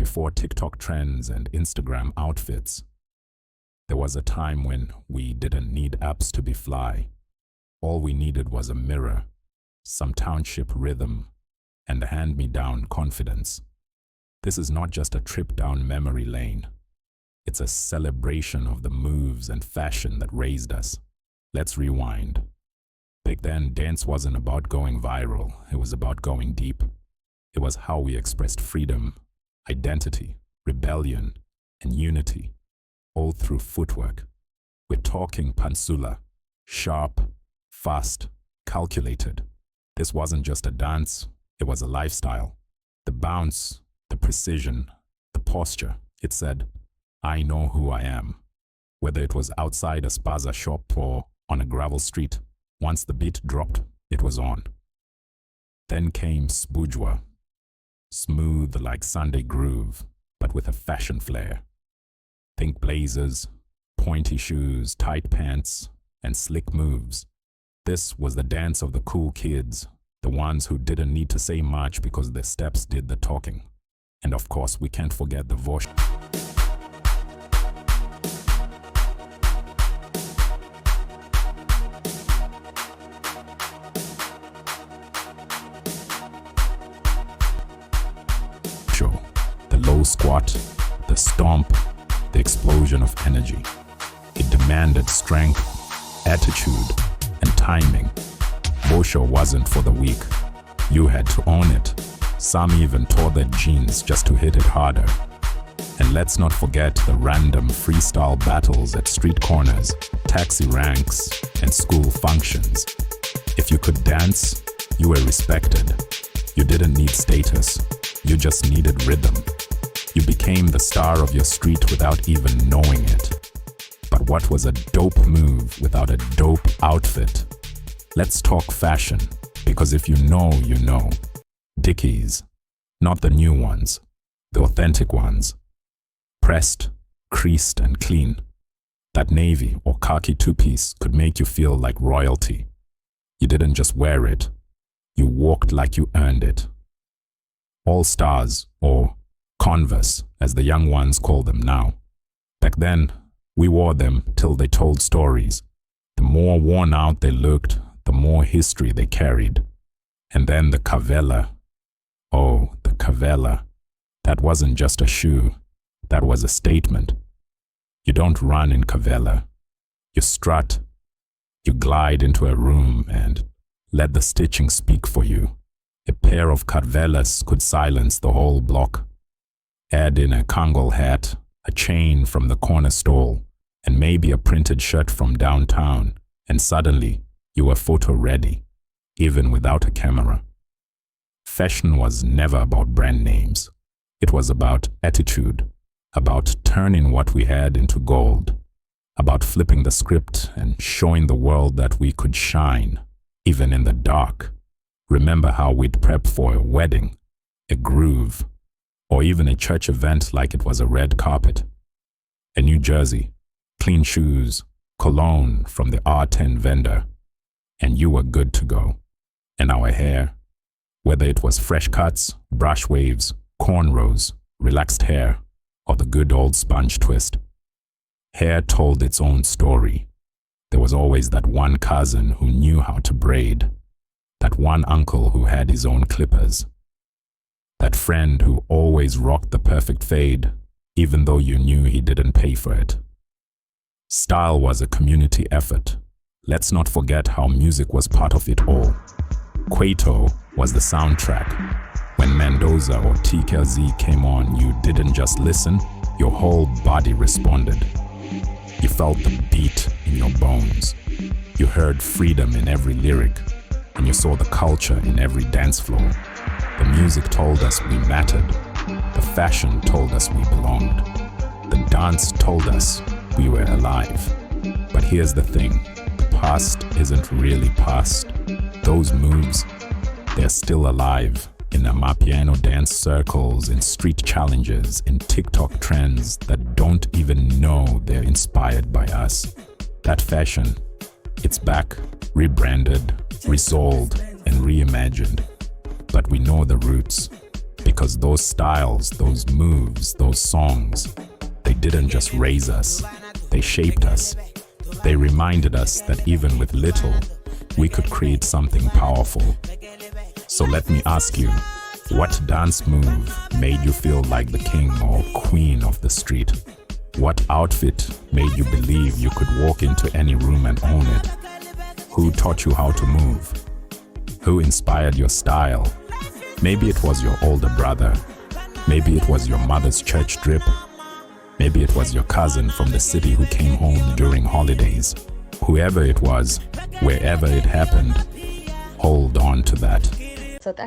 before TikTok trends and Instagram outfits. There was a time when we didn't need apps to be fly. All we needed was a mirror, some Township rhythm, and a hand-me-down confidence. This is not just a trip down memory lane. It's a celebration of the moves and fashion that raised us. Let's rewind. Back then, dance wasn't about going viral. It was about going deep. It was how we expressed freedom, identity, rebellion, and unity, all through footwork. We're talking Pantsula, sharp, fast, calculated. This wasn't just a dance, it was a lifestyle. The bounce, the precision, the posture. It said, I know who I am. Whether it was outside a spaza shop or on a gravel street, once the beat dropped, it was on. Then came Sbujwa, smooth like Sunday groove, but with a fashion flair. Think blazers, pointy shoes, tight pants, and slick moves. This was the dance of the cool kids, the ones who didn't need to say much because their steps did the talking. And of course, we can't forget the Vosho. The low squat, the stomp, the explosion of energy. It demanded strength, attitude, and timing. Vosho wasn't for the weak. You had to own it. Some even tore their jeans just to hit it harder. And let's not forget the random freestyle battles at street corners, taxi ranks, and school functions. If you could dance, you were respected. You didn't need status. You just needed rhythm. You became the star of your street without even knowing it. But what was a dope move without a dope outfit? Let's talk fashion, because if you know, you know. Dickies, not the new ones, the authentic ones. Pressed, creased, and clean. That navy or khaki two-piece could make you feel like royalty. You didn't just wear it, you walked like you earned it. All Stars, or Converse, as the young ones call them now. Back then, we wore them till they told stories. The more worn out they looked, the more history they carried. And then the Carvela. Oh, the Carvela. That wasn't just a shoe. That was a statement. You don't run in Carvela. You strut. You glide into a room and let the stitching speak for you. A pair of Carvelas could silence the whole block. Add in a Kangol hat, a chain from the corner stall, and maybe a printed shirt from downtown, and suddenly you were photo ready, even without a camera. Fashion was never about brand names. It was about attitude, about turning what we had into gold, about flipping the script and showing the world that we could shine, even in the dark. Remember how we'd prep for a wedding, a groove, or even a church event like it was a red carpet. A new jersey, clean shoes, cologne from the R10 vendor, and you were good to go. And our hair, whether it was fresh cuts, brush waves, cornrows, relaxed hair, or the good old sponge twist. Hair told its own story. There was always that one cousin who knew how to braid. That one uncle who had his own clippers. That friend who always rocked the perfect fade, even though you knew he didn't pay for it. Style was a community effort. Let's not forget how music was part of it all. Kwaito was the soundtrack. When Mendoza or TKZ came on, you didn't just listen, your whole body responded. You felt the beat in your bones. You heard freedom in every lyric. And you saw the culture in every dance floor. The music told us we mattered. The fashion told us we belonged. The dance told us we were alive. But here's the thing, the past isn't really past. Those moves, they're still alive in Amapiano dance circles, in street challenges, in TikTok trends that don't even know they're inspired by us. That fashion, it's back, rebranded, resold, and reimagined. But we know the roots. Because those styles, those moves, those songs, they didn't just raise us, they shaped us. They reminded us that even with little, we could create something powerful. So let me ask you, what dance move made you feel like the king or queen of the street? What outfit made you believe you could walk into any room and own it? Who taught you how to move? Who inspired your style? Maybe it was your older brother. Maybe it was your mother's church drip. Maybe it was your cousin from the city who came home during holidays. Whoever it was, wherever it happened, hold on to that.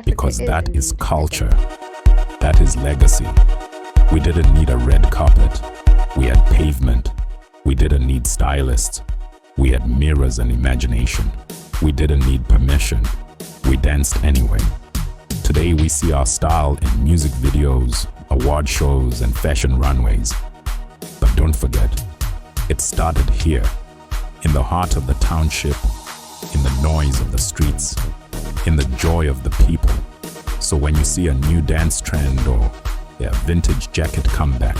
Because that is culture. That is legacy. We didn't need a red carpet. We had pavement. We didn't need stylists. We had mirrors and imagination. We didn't need permission. We danced anyway. Today we see our style in music videos, award shows, and fashion runways. But don't forget, it started here, in the heart of the township, in the noise of the streets, in the joy of the people. So when you see a new dance trend or a vintage jacket comeback,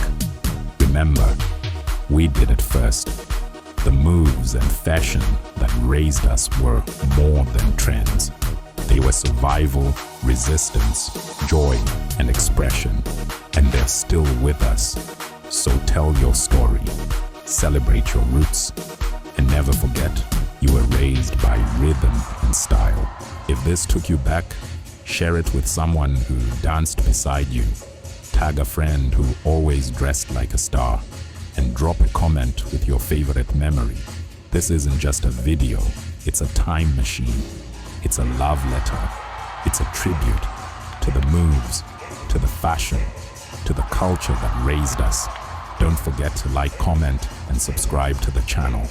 remember, we did it first. The moves and fashion that raised us were more than trends. They were survival, resistance, joy, and expression. And they're still with us. So tell your story, celebrate your roots, and never forget you were raised by rhythm and style. If this took you back, share it with someone who danced beside you. Tag a friend who always dressed like a star, and drop a comment with your favorite memory. This isn't just a video, it's a time machine. It's a love letter. It's a tribute to the moves, to the fashion, to the culture that raised us. Don't forget to like, comment, and subscribe to the channel.